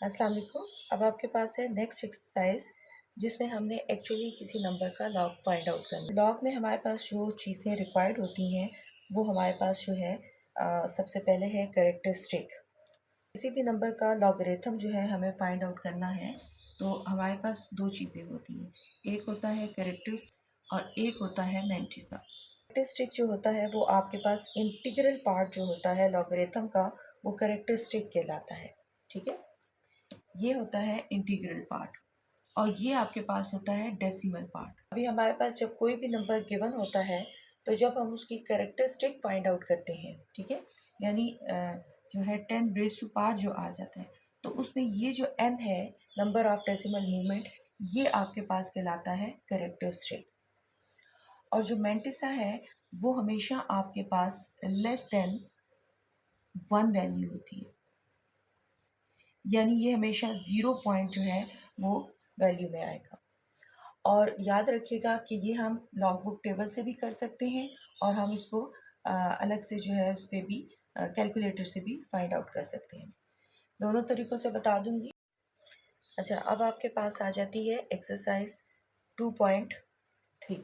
अस्सलाम वालेकुम। अब आपके पास है नेक्स्ट एक्सरसाइज जिसमें हमने एक्चुअली किसी नंबर का लॉग फाइंड आउट करना है। लॉग में हमारे पास जो चीज़ें रिक्वायर्ड होती हैं वो हमारे पास जो है सबसे पहले है कैरेक्टरिस्टिक। किसी भी नंबर का लॉगरिथम जो है हमें फाइंड आउट करना है तो हमारे पास दो चीज़ें होती हैं, एक होता है कैरेक्टरिस्टिक और एक होता है मैंटिसा। कैरेक्टरिस्टिक जो होता है वो आपके पास इंटीग्रल पार्ट जो होता है लॉगरिथम का वो कैरेक्टरिस्टिक कहलाता है। ठीक है, ये होता है इंटीग्रल पार्ट और ये आपके पास होता है डेसिमल पार्ट। अभी हमारे पास जब कोई भी नंबर गिवन होता है तो जब हम उसकी कैरेक्टरिस्टिक फाइंड आउट करते हैं, ठीक है, यानी जो है 10 रेज टू पावर जो आ जाता है तो उसमें ये जो n है, नंबर ऑफ डेसिमल मूवमेंट, ये आपके पास कहलाता है कैरेक्टरिस्टिक। और जो मैंटिसा है वो हमेशा आपके पास लेस देन 1 वैल्यू होती है, यानी ये हमेशा 0 पॉइंट जो है वो वैल्यू में आएगा। और याद रखिएगा कि ये हम लॉग बुक टेबल से भी कर सकते हैं और हम इसको अलग से जो है उस पर भी कैलकुलेटर से भी फाइंड आउट कर सकते हैं। दोनों तरीक़ों से बता दूंगी। अच्छा, अब आपके पास आ जाती है एक्सरसाइज 2.3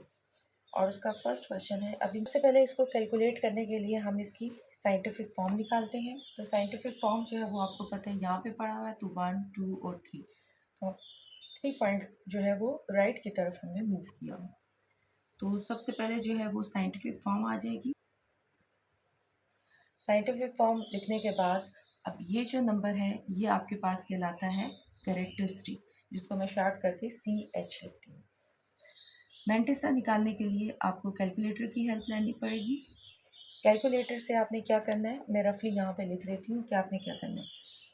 और उसका फर्स्ट क्वेश्चन है। अभी सबसे पहले इसको कैलकुलेट करने के लिए हम इसकी साइंटिफिक फॉर्म निकालते हैं। तो साइंटिफिक फॉर्म जो है वो आपको पता है, यहाँ पे पढ़ा हुआ है, तो 1, 2 और 3। तो 3 पॉइंट जो है वो राइट की तरफ हमने मूव किया। तो सबसे पहले जो है वो साइंटिफिक फॉर्म आ जाएगी। साइंटिफिक फॉर्म लिखने के बाद अब ये जो नंबर है ये आपके पास कहलाता है कैरेक्टरिस्टिक, जिसको मैं शॉर्ट करके CH लिखती हूँ। मैंटिसा निकालने के लिए आपको कैलकुलेटर की हेल्प लेनी पड़ेगी। कैलकुलेटर से आपने क्या करना है, मैं रफली यहाँ पे लिख लेती हूँ कि आपने क्या करना है।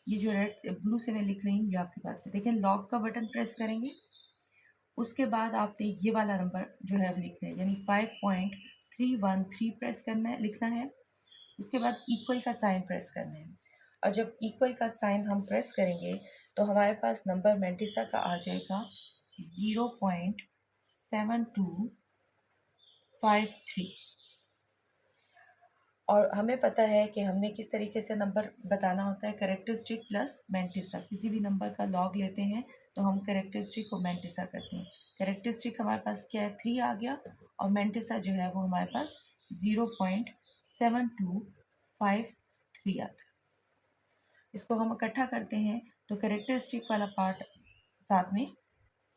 ये जो रेड ब्लू से मैं लिख रही हूँ ये आपके पास है। देखिए, लॉग का बटन प्रेस करेंगे, उसके बाद आपने ये वाला नंबर जो है लिखना है, यानी 5.313 प्रेस करना है, लिखना है। उसके बाद इक्वल का साइन प्रेस करना है और जब इक्वल का साइन हम प्रेस करेंगे तो हमारे पास नंबर मैंटिसा का आ जाएगा 0.7253। और हमें पता है कि हमने किस तरीके से नंबर बताना होता है, कैरेक्टरिस्टिक प्लस मैंटिसा। किसी भी नंबर का लॉग लेते हैं तो हम कैरेक्टरिस्टिक को मैंटिसा करते हैं। कैरेक्टरिस्टिक हमारे पास क्या है, 3 आ गया और मैंटिसा जो है वो हमारे पास 0.7253 आता है। इसको हम इकट्ठा करते हैं तो कैरेक्टरिस्टिक वाला पार्ट साथ में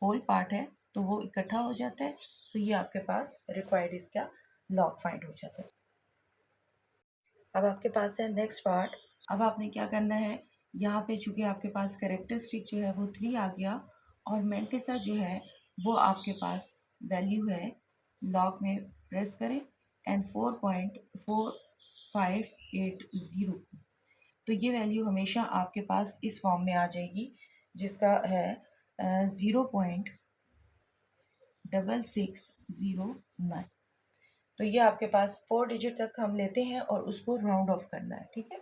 होल पार्ट है तो वो इकट्ठा हो जाता है। तो ये आपके पास रिक्वायर्ड इसका लॉग फाइंड हो जाता है। अब आपके पास है नेक्स्ट पार्ट। अब आपने क्या करना है, यहाँ पे चूँकि आपके पास कैरेक्टरिस्टिक जो है वो 3 आ गया और मैंटिसा जो है वो आपके पास वैल्यू है, लॉग में प्रेस करें एंड 4.4580। तो ये वैल्यू हमेशा आपके पास इस फॉर्म में आ जाएगी जिसका है 0.6609। तो ये आपके पास 4 डिजिट तक हम लेते हैं और उसको राउंड ऑफ करना है, ठीक है।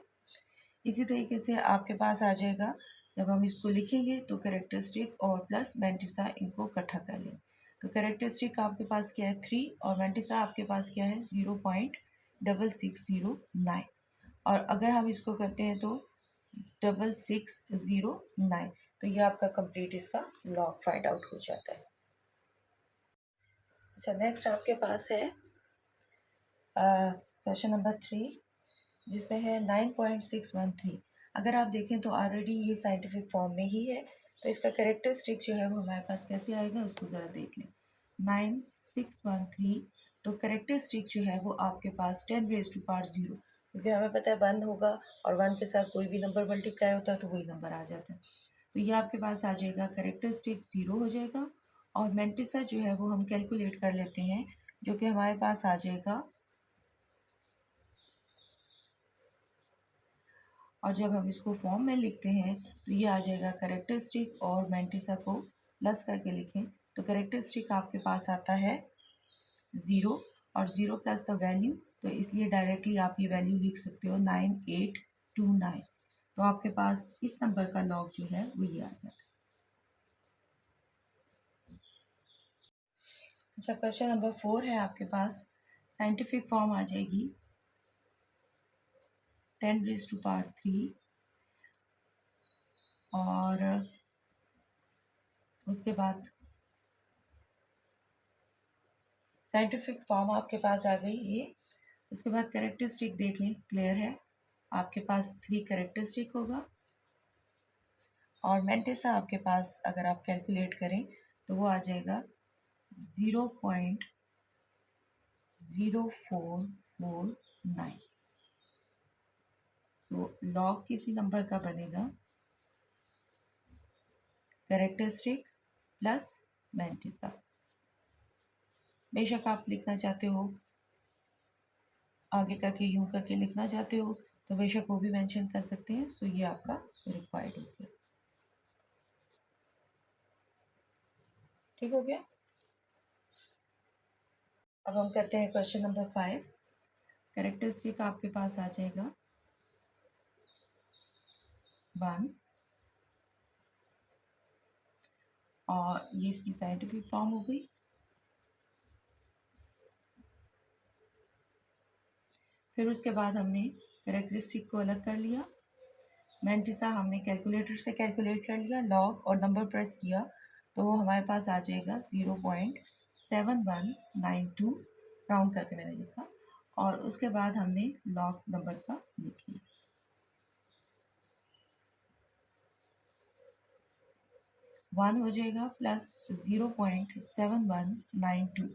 इसी तरीके से आपके पास आ जाएगा, जब हम इसको लिखेंगे तो कैरेक्टरिस्टिक और प्लस मैंटिसा इनको इकट्ठा कर लें। तो कैरेक्टरिस्टिक आपके पास क्या है 3 और मैंटिसा आपके पास क्या है 0.6609। और अगर हम इसको करते हैं तो 6609, तो ये आपका कंप्लीट इसका लॉग फाइंड आउट हो जाता है। अच्छा, नेक्स्ट आपके पास है क्वेश्चन नंबर 3 जिसमें है 9.613। अगर आप देखें तो ऑलरेडी ये साइंटिफिक फॉर्म में ही है, तो इसका कैरेक्टरिस्टिक जो है वो हमारे पास कैसे आएगा उसको ज़रा देख लें। 9613, तो कैरेक्टरिस्टिक जो है वो आपके पास 10 रेज टू पावर 0, क्योंकि हमें पता है 1 होगा और 1 के साथ कोई भी नंबर मल्टीप्लाई होता है तो वही नंबर आ जाता है। तो ये आपके पास आ जाएगा, कैरेक्टरिस्टिक 0 हो जाएगा और मैंटिसा जो है वो हम कैलकुलेट कर लेते हैं, जो कि हमारे पास आ जाएगा। और जब हम इसको फॉर्म में लिखते हैं तो ये आ जाएगा, कैरेक्टरिस्टिक और मैंटिसा को प्लस करके लिखें तो कैरेक्टरिस्टिक आपके पास आता है 0 और 0 प्लस द वैल्यू, तो इसलिए डायरेक्टली आप ये वैल्यू लिख सकते हो 9829। तो आपके पास इस नंबर का लॉग जो है वो ये आ जाता है। अच्छा, क्वेश्चन नंबर 4 है आपके पास। साइंटिफिक फॉर्म आ जाएगी 10 रेज टू पावर 3 और और उसके बाद साइंटिफिक फॉर्म आपके पास आ गई ये। उसके बाद कैरेक्टरिस्टिक देख लें, क्लियर है, आपके पास 3 कैरेक्टरिस्टिक होगा और मेंटिसा आपके पास अगर आप कैलकुलेट करें तो वो आ जाएगा 0.0449। तो लॉग किसी नंबर का बनेगा कैरेक्टरिस्टिक प्लस मेंटिसा। बेशक आप लिखना चाहते हो आगे करके यूं करके लिखना चाहते हो तो बेशक वो भी मेंशन कर सकते हैं। सो ये आपका रिक्वायर्ड हो गया। ठीक हो गया। अब हम करते हैं क्वेश्चन नंबर 5। कैरेक्टरिस्टिक आपके पास आ जाएगा 1 और ये इसकी साइंटिफिक फॉर्म हो गई। फिर उसके बाद हमने कैरेक्टरिस्टिक को अलग कर लिया, मेंटिसा हमने कैलकुलेटर से कैलकुलेट कर लिया, लॉग और नंबर प्रेस किया तो वो हमारे पास आ जाएगा 0.7192, राउंड करके मैंने लिखा, और उसके बाद हमने लॉग नंबर का लिख लिया। 1 हो जाएगा प्लस 0.7192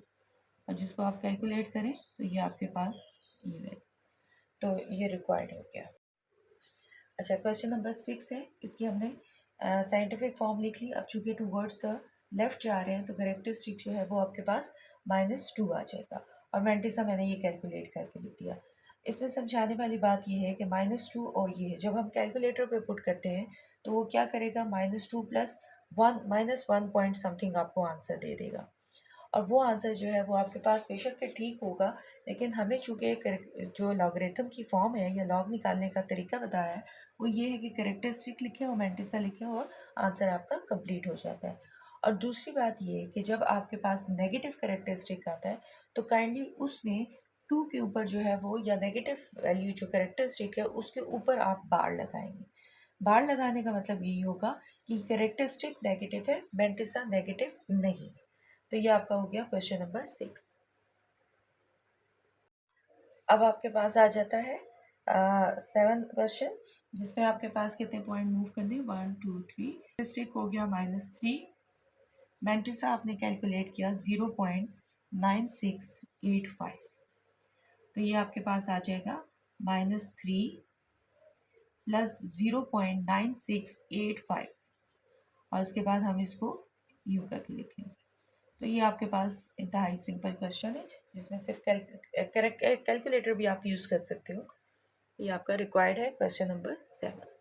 और जिसको आप कैलकुलेट करें तो ये आपके पास ये है। तो ये रिक्वायर्ड हो गया। अच्छा, क्वेश्चन नंबर 6 है, इसकी हमने साइंटिफिक फॉर्म लिख ली। अब चूंकि टूवर्ड्स द लेफ्ट जा रहे हैं तो करेक्टरिस्टिक जो है वो आपके पास -2 आ जाएगा और मेंटिसा मैंने ये कैलकुलेट करके लिख दिया। इसमें समझाने वाली बात ये है कि -2 और ये जब हम कैलकुलेटर पे पुट करते हैं तो वो क्या करेगा, -2 प्लस 1 -1 पॉइंट समथिंग आपको आंसर दे देगा। और वो आंसर जो है वो आपके पास बेशक के ठीक होगा, लेकिन हमें चूँकि जो लॉगरिथम की फॉर्म है या लॉग निकालने का तरीका बताया है वो ये है कि कैरेक्टरिस्टिक लिखें और मेंटिसा लिखें और आंसर आपका कंप्लीट हो जाता है। और दूसरी बात ये है कि जब आपके पास नेगेटिव कैरेक्टरिस्टिक आता है तो काइंडली उसमें 2 के ऊपर जो है वो, या नेगेटिव वैल्यू जो कैरेक्टरिस्टिक है उसके ऊपर आप बार लगाएंगे। बार लगाने का मतलब यही होगा कि कैरेक्टरिस्टिक नेगेटिव है, मेंटिसा नेगेटिव नहीं है। तो ये आपका हो गया क्वेश्चन नंबर 6। अब आपके पास आ जाता है 7 क्वेश्चन, जिसमें आपके पास कितने पॉइंट मूव करने, 1 2 3। डिस्ट्रिक्ट हो गया -3। मेंटिसा आपने कैलकुलेट किया 0.9685। तो ये आपके पास आ जाएगा -3 प्लस 0.9685 और उसके बाद हम इसको यू करके लिख लेंगे। तो ये आपके पास इंतहाई सिंपल क्वेश्चन है जिसमें सिर्फ कैलकुलेटर भी आप यूज़ कर सकते हो। ये आपका रिक्वायर्ड है क्वेश्चन नंबर 7।